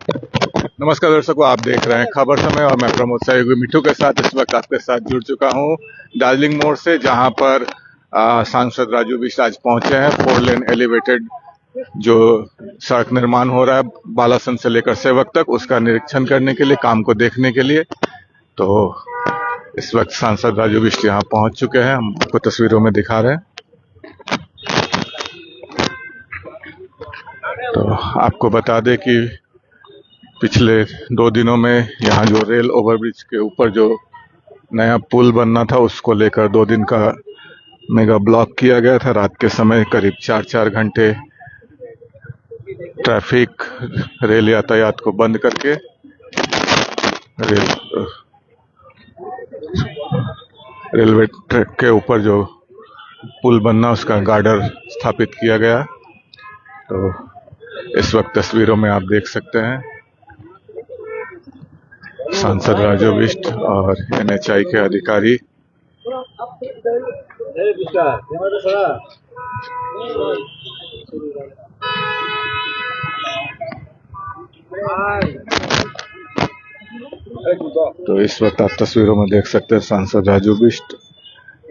नमस्कार दर्शकों, आप देख रहे हैं खबर समय और मैं प्रमोद सहयोगी मिठू के साथ इस वक्त आपके साथ जुड़ चुका हूं दार्जिलिंग मोड़ से, जहां पर सांसद राजू बिष्ट आज पहुंचे हैं। 4 लेन एलिवेटेड जो सड़क निर्माण हो रहा है बालासन से लेकर सेवक तक, उसका निरीक्षण करने के लिए, काम को देखने के लिए। तो इस वक्त सांसद राजू बिष्ट यहाँ पहुंच चुके हैं, हम आपको तस्वीरों में दिखा रहे हैं। तो आपको बता दें कि पिछले 2 दिनों में यहाँ जो रेल ओवरब्रिज के ऊपर जो नया पुल बनना था, उसको लेकर 2 दिन का मेगा ब्लॉक किया गया था। रात के समय करीब 4-4 घंटे ट्रैफिक, रेल यातायात को बंद करके रेलवे ट्रैक के ऊपर जो पुल बनना, उसका गार्डर स्थापित किया गया। तो इस वक्त तस्वीरों में आप देख सकते हैं सांसद राजू बिष्ट और NHAI के अधिकारी। तो इस वक्त आप तस्वीरों में देख सकते हैं सांसद राजू बिष्ट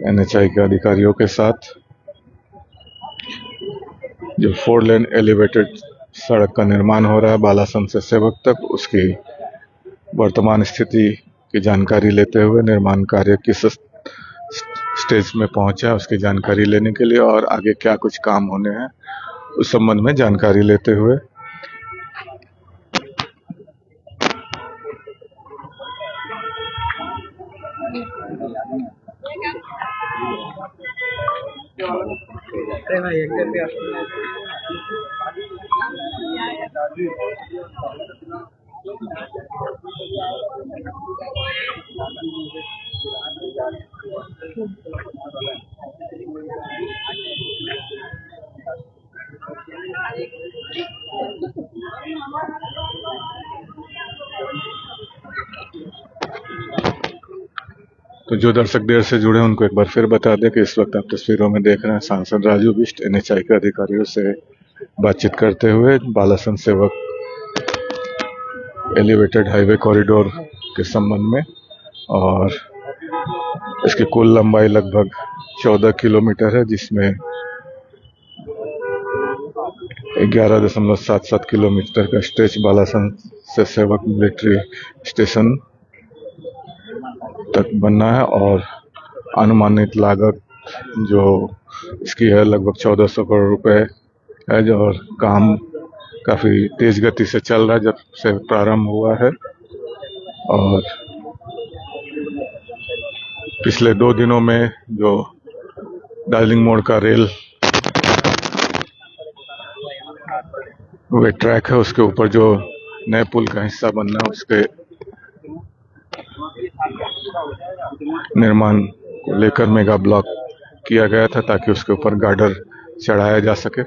NHAI के अधिकारियों के साथ जो 4 लेन एलिवेटेड सड़क का निर्माण हो रहा है बालासन से सेवक तक, उसकी वर्तमान स्थिति की जानकारी लेते हुए, निर्माण कार्य किस स्टेज में पहुंचा है उसकी जानकारी लेने के लिए और आगे क्या कुछ काम होने हैं उस संबंध में जानकारी लेते हुए तो जो दर्शक देर से जुड़े हैं उनको एक बार फिर बता दें कि इस वक्त आप तस्वीरों में देख रहे हैं सांसद राजू बिष्ट NHAI के अधिकारियों से बातचीत करते हुए बालासन सेवक एलिवेटेड हाईवे कॉरिडोर के संबंध में। और इसकी कुल लंबाई लगभग 14 किलोमीटर है, जिसमें 11.77 किलोमीटर का स्ट्रेच बालासन से सेवक मिलिट्री स्टेशन तक बनना है और अनुमानित लागत जो इसकी है लगभग 1400 करोड़ रुपए है। और काम काफी तेज गति से चल रहा है जब से प्रारंभ हुआ है। और पिछले 2 दिनों में जो दार्जिलिंग मोड़ का रेल वे ट्रैक है, उसके ऊपर जो नए पुल का हिस्सा बनना है, उसके निर्माण को लेकर मेगा ब्लॉक किया गया था ताकि उसके ऊपर गार्डर चढ़ाया जा सके।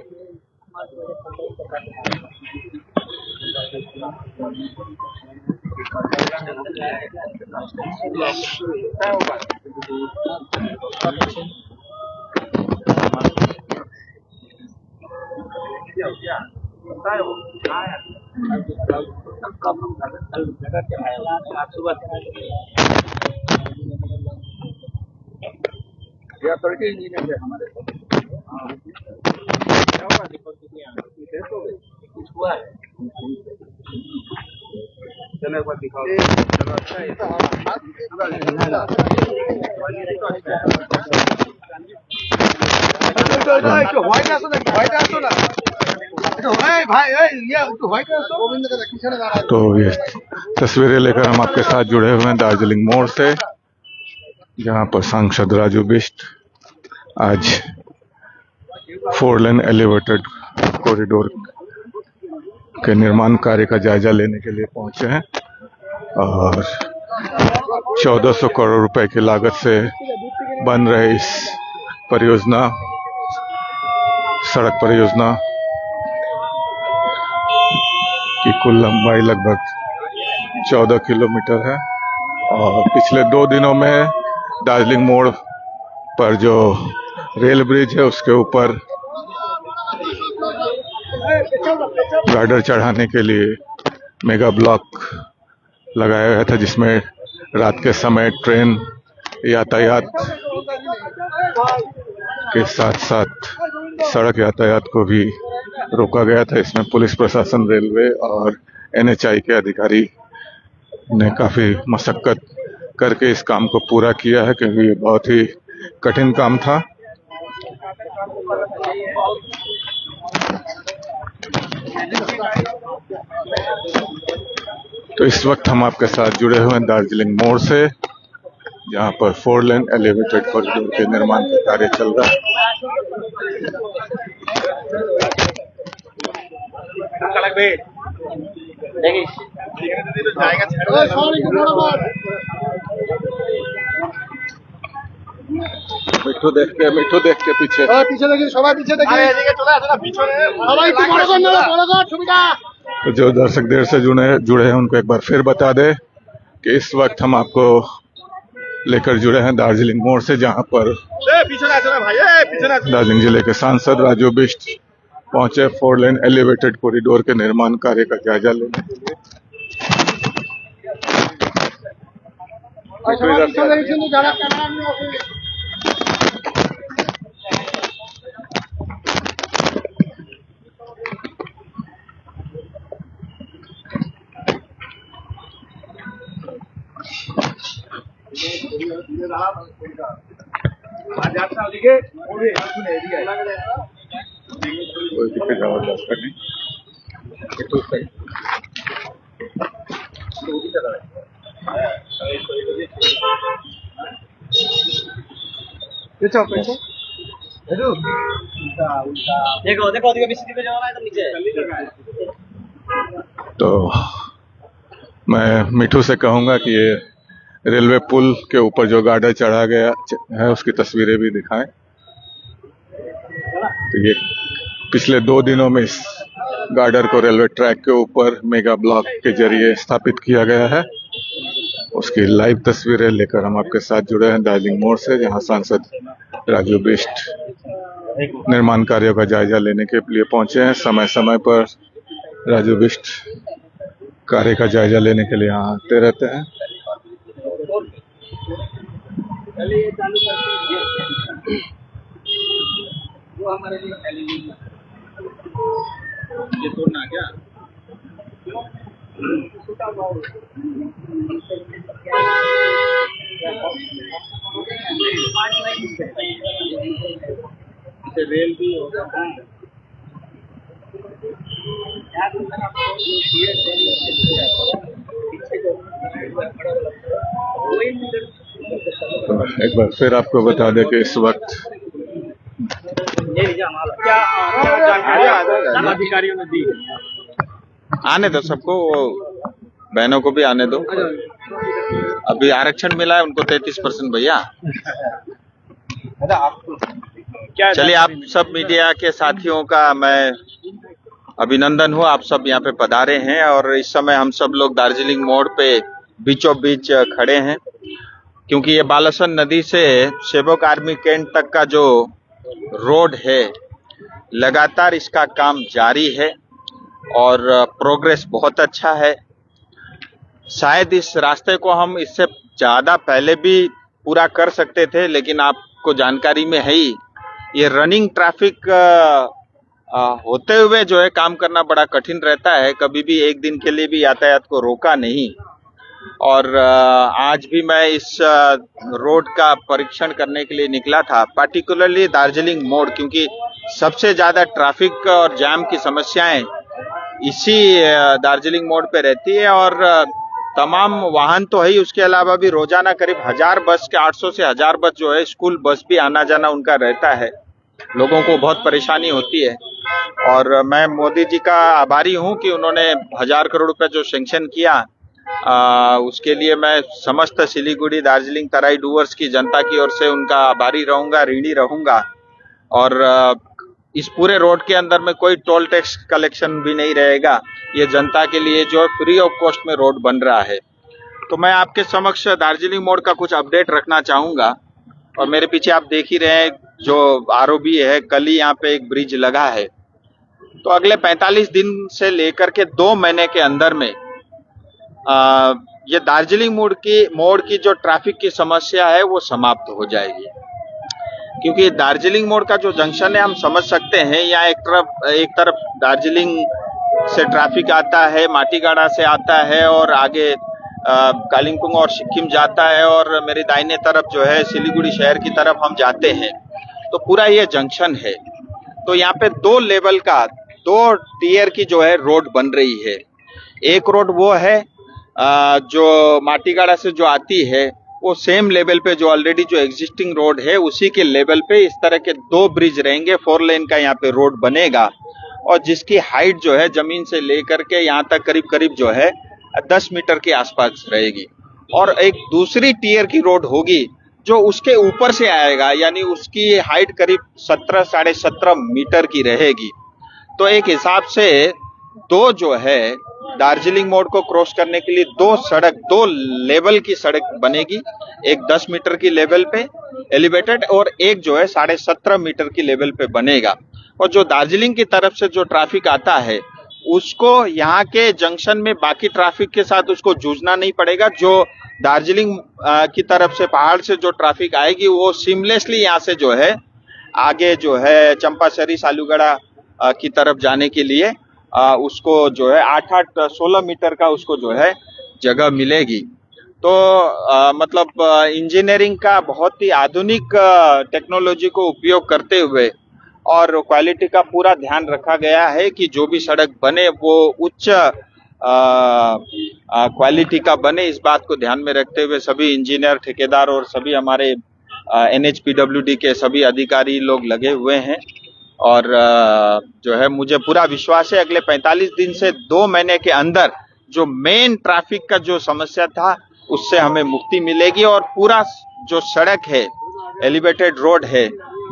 तो ये तस्वीरें लेकर हम आपके साथ जुड़े हुए हैं दार्जिलिंग मोड़ से, जहां पर सांसद राजू बिष्ट आज 4 लेन एलिवेटेड कॉरिडोर के निर्माण कार्य का जायजा लेने के लिए पहुंचे हैं। और 1400 करोड़ रुपए की लागत से बन रहे इस परियोजना, सड़क परियोजना की कुल लंबाई लगभग 14 किलोमीटर है। और पिछले 2 दिनों में दार्जिलिंग मोड़ पर जो रेल ब्रिज है उसके ऊपर गार्डर चढ़ाने के लिए मेगा ब्लॉक लगाया गया था, जिसमें रात के समय ट्रेन यातायात के साथ साथ सड़क यातायात को भी रोका गया था। इसमें पुलिस प्रशासन, रेलवे और एनएचआई के अधिकारी ने काफी मशक्कत करके इस काम को पूरा किया है, क्योंकि ये बहुत ही कठिन काम था। तो इस वक्त हम आपके साथ जुड़े हुए हैं दार्जिलिंग मोड़ से, जहां पर 4 लेन एलिवेटेड कॉरिडोर के निर्माण का कार्य चल रहा है। मिठू देख के पीछे देखिए, सबाई पीछे देखिए। तो जो दर्शक देर से जुड़े हैं उनको एक बार फिर बता दे कि इस वक्त हम आपको लेकर जुड़े हैं दार्जिलिंग मोड़ से, जहां पर दार्जिलिंग जिले के सांसद राजू बिष्ट पहुंचे 4 लेन एलिवेटेड कॉरिडोर के निर्माण कार्य का जायजा लेने के लिए। तो मैं मिठू से कहूंगा कि ये रेलवे पुल के ऊपर जो गार्डर चढ़ा गया है उसकी तस्वीरें भी दिखाएं। तो ये पिछले 2 दिनों में इस गार्डर को रेलवे ट्रैक के ऊपर मेगा ब्लॉक के जरिए स्थापित किया गया है। उसकी लाइव तस्वीरें लेकर हम आपके साथ जुड़े हैं दार्जिलिंग मोड़ से, जहां सांसद राजू बिष्ट निर्माण कार्यों का जायजा लेने के लिए पहुंचे हैं। समय समय पर राजू बिष्ट कार्य का जायजा लेने के लिए यहाँ आते रहते हैं। ये तोड़ना क्या? रेल भी होगा। एक बार फिर आपको बता दें कि इस वक्त क्या जानकारी अधिकारियों ने दी? आने दो सबको, बहनों को भी आने दो। अभी आरक्षण मिला है उनको 33% भैया। चलिए, आप सब मीडिया के साथियों का मैं अभिनंदन हूँ। आप सब यहाँ पे पधारे हैं और इस समय हम सब लोग दार्जिलिंग मोड़ पे बीचों बीच खड़े हैं, क्योंकि ये बालासन नदी से सेवक आर्मी कैंट तक का जो रोड है, लगातार इसका काम जारी है और प्रोग्रेस बहुत अच्छा है। शायद इस रास्ते को हम इससे ज्यादा पहले भी पूरा कर सकते थे, लेकिन आपको जानकारी में है ही, ये रनिंग ट्रैफिक होते हुए जो है काम करना बड़ा कठिन रहता है। कभी भी एक दिन के लिए भी यातायात को रोका नहीं। और आज भी मैं इस रोड का परीक्षण करने के लिए निकला था, पार्टिकुलरली दार्जिलिंग मोड़, क्योंकि सबसे ज्यादा ट्रैफिक और जाम की समस्याएं इसी दार्जिलिंग मोड़ पे रहती है। और तमाम वाहन तो है ही, उसके अलावा भी रोजाना करीब 1000 बस के 800 से 1000 बस जो है स्कूल बस भी आना जाना उनका रहता है। लोगों को बहुत परेशानी होती है और मैं मोदी जी का आभारी हूं कि उन्होंने 1000 करोड़ रुपए जो सैंक्शन किया, उसके लिए मैं समस्त सिलीगुड़ी, दार्जिलिंग, तराई डूवर्स की जनता की ओर से उनका आभारी रहूंगा, ऋणी रहूंगा। और इस पूरे रोड के अंदर में कोई टोल टैक्स कलेक्शन भी नहीं रहेगा। ये जनता के लिए जो फ्री ऑफ कॉस्ट में रोड बन रहा है। तो मैं आपके समक्ष दार्जिलिंग मोड़ का कुछ अपडेट रखना चाहूंगा। और मेरे पीछे आप देख ही रहे हैं जो आरओबी है, कल ही यहाँ पे एक ब्रिज लगा है। तो अगले 45 दिन से लेकर के 2 महीने के अंदर में ये दार्जिलिंग मोड़ की जो ट्रैफिक की समस्या है वो समाप्त हो जाएगी, क्योंकि दार्जिलिंग मोड़ का जो जंक्शन है हम समझ सकते हैं, यहाँ एक तरफ दार्जिलिंग से ट्रैफिक आता है, माटीगाड़ा से आता है और आगे कालिम्पोंग और सिक्किम जाता है, और मेरी दाहिने तरफ जो है सिलीगुड़ी शहर की तरफ हम जाते हैं। तो पूरा ये जंक्शन है। तो यहाँ पे 2 लेवल का 2 टियर की जो है रोड बन रही है। एक रोड वो है जो माटीगाड़ा से जो आती है वो सेम लेवल पे जो ऑलरेडी जो एग्जिस्टिंग रोड है उसी के लेवल पे इस तरह के 2 ब्रिज रहेंगे, 4 लेन का यहाँ पे रोड बनेगा, और जिसकी हाइट जो है जमीन से लेकर के यहाँ तक करीब जो है 10 मीटर के आसपास रहेगी। और एक दूसरी टियर की रोड होगी जो उसके ऊपर से आएगा, यानी उसकी हाइट करीब 17 साढ़े 17 मीटर की रहेगी। तो एक हिसाब से 2 जो है दार्जिलिंग मोड़ को क्रॉस करने के लिए 2 लेवल की सड़क बनेगी, एक 10 मीटर की लेवल पे एलिवेटेड और एक जो है 17.5 मीटर की लेवल पे बनेगा। और जो दार्जिलिंग की तरफ से जो ट्रैफिक आता है उसको यहाँ के जंक्शन में बाकी ट्रैफिक के साथ उसको जूझना नहीं पड़ेगा। जो दार्जिलिंग की तरफ से पहाड़ से जो ट्रैफिक आएगी वो सीमलेसली यहाँ से जो है आगे जो है चंपासरी सालूगढ़ा की तरफ जाने के लिए उसको जो है 16 मीटर का उसको जो है जगह मिलेगी। तो मतलब इंजीनियरिंग का बहुत ही आधुनिक टेक्नोलॉजी को उपयोग करते हुए और क्वालिटी का पूरा ध्यान रखा गया है कि जो भी सड़क बने वो उच्च क्वालिटी का बने। इस बात को ध्यान में रखते हुए सभी इंजीनियर, ठेकेदार और सभी हमारे NHPWD के सभी अधिकारी लोग लगे हुए हैं। और जो है मुझे पूरा विश्वास है अगले 45 दिन से 2 महीने के अंदर जो मेन ट्रैफिक का जो समस्या था उससे हमें मुक्ति मिलेगी, और पूरा जो सड़क है एलिवेटेड रोड है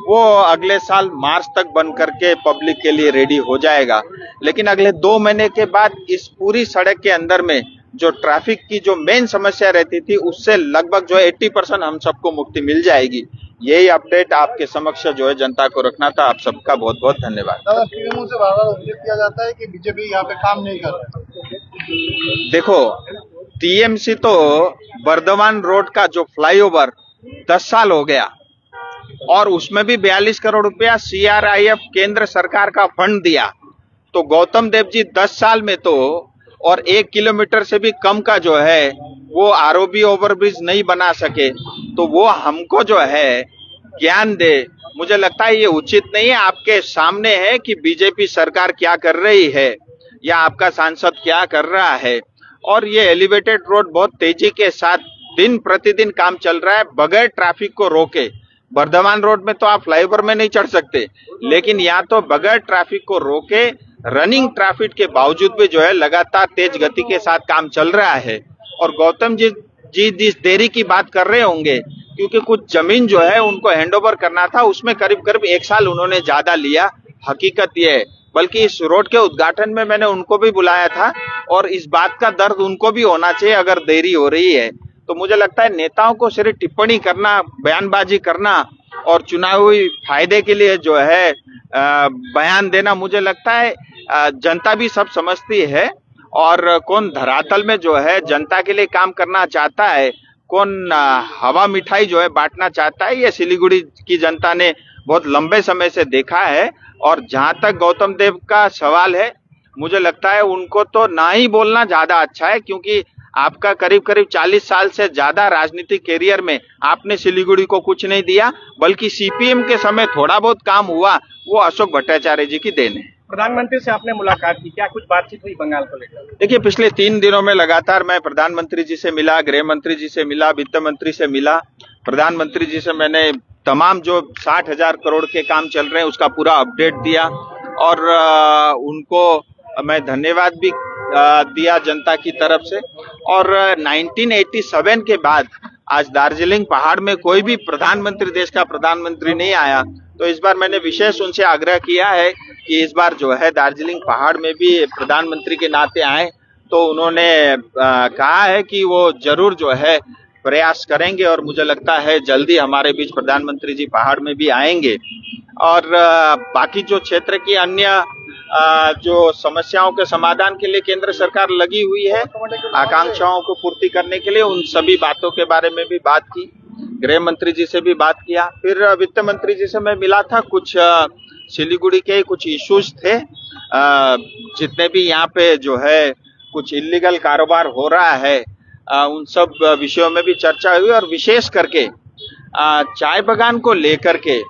वो अगले साल मार्च तक बन करके पब्लिक के लिए रेडी हो जाएगा। लेकिन अगले 2 महीने के बाद इस पूरी सड़क के अंदर में जो ट्रैफिक की जो मेन समस्या रहती थी उससे लगभग जो 80% हम सबको मुक्ति मिल जाएगी। यही अपडेट आपके समक्ष जो है जनता को रखना था। आप सबका बहुत बहुत धन्यवाद। दादा, सीएम से बार-बार उल्लेख किया जाता है कि बीजेपी यहाँ पे काम नहीं कर रहा है। देखो, टीएमसी तो बर्दवान रोड का जो फ्लाईओवर 10 साल हो गया और उसमें भी 42 करोड़ रुपया CRIF केंद्र सरकार का फंड दिया। तो गौतम देव जी 10 साल में तो और 1 किलोमीटर से भी कम का जो है वो ROB ओवरब्रिज नहीं बना सके, तो वो हमको जो है ज्ञान दे। मुझे लगता है ये उचित नहीं है। आपके सामने है कि बीजेपी सरकार क्या कर रही है या आपका सांसद क्या कर रहा है। और ये एलिवेटेड रोड बहुत तेजी के साथ दिन प्रतिदिन काम चल रहा है बगैर ट्रैफिक को रोके। बर्धमान रोड में तो आप फ्लाईओवर में नहीं चढ़ सकते, लेकिन यहाँ तो बगैर ट्रैफिक को रोके रनिंग ट्रैफिक के बावजूद भी जो है लगातार तेज गति के साथ काम चल रहा है। और गौतम जी जिस देरी की बात कर रहे होंगे क्योंकि कुछ जमीन जो है उनको हैंडओवर करना था, उसमें करीब 1 साल उन्होंने ज्यादा लिया। हकीकत ये है, बल्कि इस रोड के उद्घाटन में मैंने उनको भी बुलाया था और इस बात का दर्द उनको भी होना चाहिए अगर देरी हो रही है। तो मुझे लगता है नेताओं को सिर्फ टिप्पणी करना, बयानबाजी करना और चुनावी फायदे के लिए जो है बयान देना, मुझे लगता है जनता भी सब समझती है। और कौन धरातल में जो है जनता के लिए काम करना चाहता है, कौन हवा मिठाई जो है बांटना चाहता है, ये सिलीगुड़ी की जनता ने बहुत लंबे समय से देखा है। और जहां तक गौतम देव का सवाल है, मुझे लगता है उनको तो ना ही बोलना ज्यादा अच्छा है, क्योंकि आपका करीब 40 साल से ज्यादा राजनीतिक कैरियर में आपने सिलीगुड़ी को कुछ नहीं दिया, बल्कि CPM के समय थोड़ा बहुत काम हुआ, वो अशोक भट्टाचार्य जी की देन है। प्रधानमंत्री से आपने मुलाकात की, क्या कुछ बातचीत हुई बंगाल को लेकर? देखिए, पिछले 3 दिनों में लगातार मैं प्रधानमंत्री जी से मिला, गृह मंत्री जी से मिला, वित्त मंत्री से मिला। प्रधानमंत्री जी से मैंने तमाम जो 60,000 करोड़ के काम चल रहे हैं उसका पूरा अपडेट दिया और उनको मैं धन्यवाद भी दिया जनता की तरफ से। और 1987 के बाद आज दार्जिलिंग पहाड़ में कोई भी प्रधानमंत्री, देश का प्रधानमंत्री नहीं आया। तो इस बार मैंने विशेष उनसे आग्रह किया है कि इस बार जो है दार्जिलिंग पहाड़ में भी प्रधानमंत्री के नाते आए। तो उन्होंने कहा है कि वो जरूर जो है प्रयास करेंगे और मुझे लगता है जल्दी हमारे बीच प्रधानमंत्री जी पहाड़ में भी आएंगे। और बाकी जो क्षेत्र की अन्य जो समस्याओं के समाधान के लिए केंद्र सरकार लगी हुई है, आकांक्षाओं को पूर्ति करने के लिए, उन सभी बातों के बारे में भी बात की। गृह मंत्री जी से भी बात किया। फिर वित्त मंत्री जी से मैं मिला था। कुछ सिलीगुड़ी के कुछ इश्यूज थे, जितने भी यहाँ पे जो है कुछ इलीगल कारोबार हो रहा है, उन सब विषयों में भी चर्चा हुई। और विशेष करके चाय बागान को लेकर के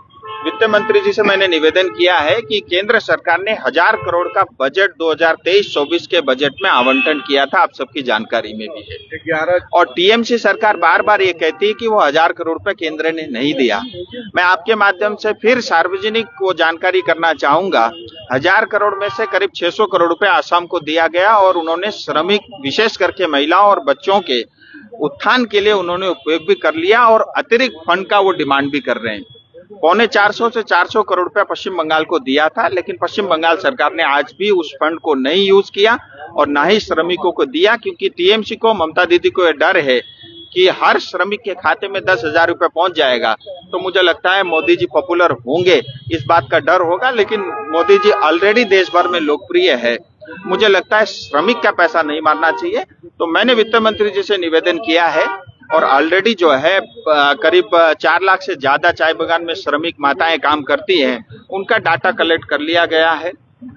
वित्त मंत्री जी से मैंने निवेदन किया है कि केंद्र सरकार ने 1000 करोड़ का बजट 2023-24 के बजट में आवंटन किया था, आप सबकी जानकारी में भी है। और टीएमसी सरकार बार बार ये कहती है कि वो 1000 करोड़ रुपए केंद्र ने नहीं दिया। मैं आपके माध्यम से फिर सार्वजनिक को जानकारी करना चाहूंगा। 1000 करोड़ में से करीब 600 करोड़ रुपए आसाम को दिया गया और उन्होंने श्रमिक, विशेष करके महिलाओं और बच्चों के उत्थान के लिए उन्होंने उपयोग भी कर लिया और अतिरिक्त फंड का वो डिमांड भी कर रहे हैं। 325 से 400 करोड़ रुपया पश्चिम बंगाल को दिया था, लेकिन पश्चिम बंगाल सरकार ने आज भी उस फंड को नहीं यूज किया और ना ही श्रमिकों को दिया, क्योंकि टीएमसी को, ममता दीदी को यह डर है कि हर श्रमिक के खाते में 10,000 रुपए पहुंच जाएगा तो मुझे लगता है मोदी जी पॉपुलर होंगे, इस बात का डर होगा। लेकिन मोदी जी ऑलरेडी देश भर में लोकप्रिय है। मुझे लगता है श्रमिक का पैसा नहीं मारना चाहिए। तो मैंने वित्त मंत्री जी से निवेदन किया है और ऑलरेडी जो है करीब 4 लाख से ज्यादा चाय बागान में श्रमिक माताएं काम करती हैं, उनका डाटा कलेक्ट कर लिया गया है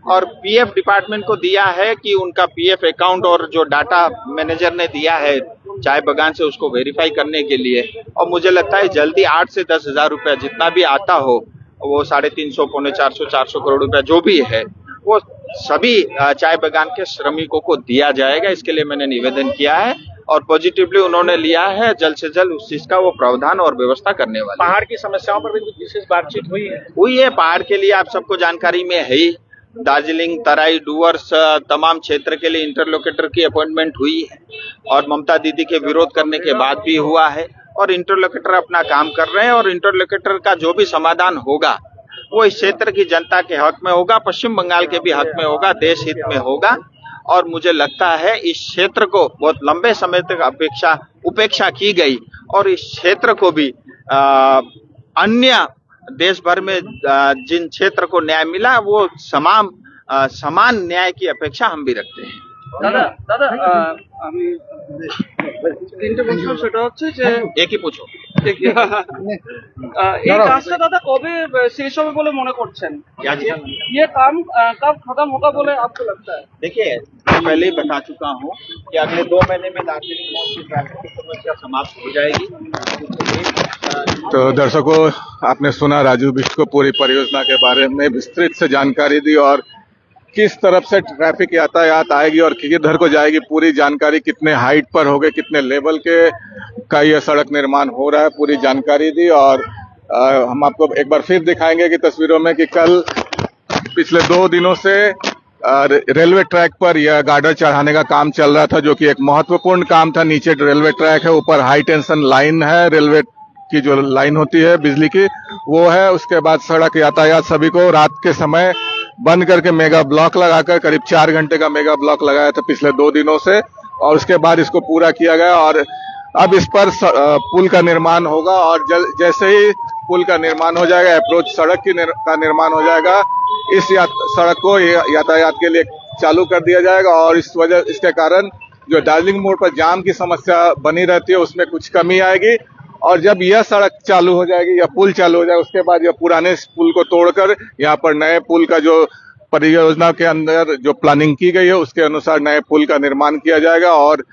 और पीएफ डिपार्टमेंट को दिया है कि उनका पीएफ अकाउंट और जो डाटा मैनेजर ने दिया है चाय बागान से, उसको वेरीफाई करने के लिए। और मुझे लगता है जल्दी 8 से 10,000 रुपया जितना भी आता हो, वो 350, 450, 400 करोड़ रुपया जो भी है, वो सभी चाय बागान के श्रमिकों को दिया जाएगा। इसके लिए मैंने निवेदन किया है और पॉजिटिवली उन्होंने लिया है। जल्द से जल्द उस चीज का वो प्रावधान और व्यवस्था करने वाले। पहाड़ की समस्याओं पर भी कुछ विशेष बातचीत हुई है। पहाड़ के लिए आप सबको जानकारी में है ही, दार्जिलिंग, तराई, डुवर्स तमाम क्षेत्र के लिए इंटरलोकेटर की अपॉइंटमेंट हुई है और ममता दीदी के विरोध करने के बाद भी हुआ है और इंटरलोकेटर अपना काम कर रहे हैं और इंटरलोकेटर का जो भी समाधान होगा वो इस क्षेत्र की जनता के हक में होगा, पश्चिम बंगाल के भी हक में होगा, देश हित में होगा। और मुझे लगता है इस क्षेत्र को बहुत लंबे समय तक उपेक्षा की गई और इस क्षेत्र को भी अन्य देश भर में जिन क्षेत्र को न्याय मिला वो समान न्याय की अपेक्षा हम भी रखते हैं। দাদা আমি তিনটে প্রশ্ন, সেটা হচ্ছে যে একই पूछो। এই কাজটা দাদা কবে শেষ হবে বলে মনে করছেন? ये काम कब खत्म होगा बोले आपको लगता है? देखिए, मैं पहले ही बता चुका हूँ कि अगले 2 महीने में दार्जिलिंग मोड़ की ट्रैफिक की समस्या समाप्त हो जाएगी। तो दर्शकों, आपने सुना राजू बिष्ट को पूरी परियोजना के बारे में विस्तृत से जानकारी दी और किस तरफ से ट्रैफिक यातायात आएगी और किधर को जाएगी, पूरी जानकारी, कितने हाइट पर होगे, कितने लेवल के का ये सड़क निर्माण हो रहा है, पूरी जानकारी दी। और हम आपको एक बार फिर दिखाएंगे कि तस्वीरों में कि कल पिछले 2 दिनों से रेलवे ट्रैक पर यह गार्डर चढ़ाने का काम चल रहा था, जो कि एक महत्वपूर्ण काम था। नीचे रेलवे ट्रैक है, ऊपर हाई टेंशन लाइन है, रेलवे की जो लाइन होती है बिजली की वो है। उसके बाद सड़क यातायात सभी को रात के समय बंद करके मेगा ब्लॉक लगाकर करीब 4 घंटे का मेगा ब्लॉक लगाया था पिछले 2 दिनों से और उसके बाद इसको पूरा किया गया और अब इस पर पुल का निर्माण होगा और जैसे ही पुल का निर्माण हो जाएगा, अप्रोच सड़क का निर्माण हो जाएगा, इस सड़क को यातायात के लिए चालू कर दिया जाएगा और इसके कारण जो दार्जिलिंग मोड़ पर जाम की समस्या बनी रहती है उसमें कुछ कमी आएगी। और जब यह सड़क चालू हो जाएगी या पुल चालू हो जाएगा, उसके बाद यह पुराने पुल को तोड़कर यहाँ पर नए पुल का जो परियोजना के अंदर जो प्लानिंग की गई है उसके अनुसार नए पुल का निर्माण किया जाएगा और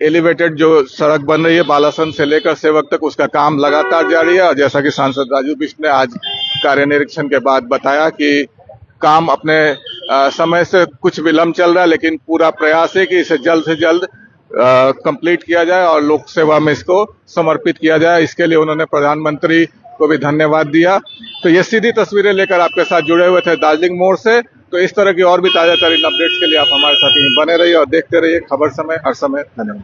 एलिवेटेड जो सड़क बन रही है बालासन से लेकर सेवक तक, उसका काम लगातार जारी है। और जैसा कि सांसद राजू बिष्ट ने आज कार्य निरीक्षण के बाद बताया कि काम अपने समय से कुछ विलम्ब चल रहा है, लेकिन पूरा प्रयास है कि इसे जल्द से जल्द कंप्लीट किया जाए और लोक सेवा में इसको समर्पित किया जाए। इसके लिए उन्होंने प्रधानमंत्री को भी धन्यवाद दिया। तो ये सीधी तस्वीरें लेकर आपके साथ जुड़े हुए थे दार्जिलिंग मोड़ से। तो इस तरह की और भी ताजा तरीन अपडेट्स के लिए आप हमारे साथ ही बने रहिए और देखते रहिए खबर समय हर समय। धन्यवाद।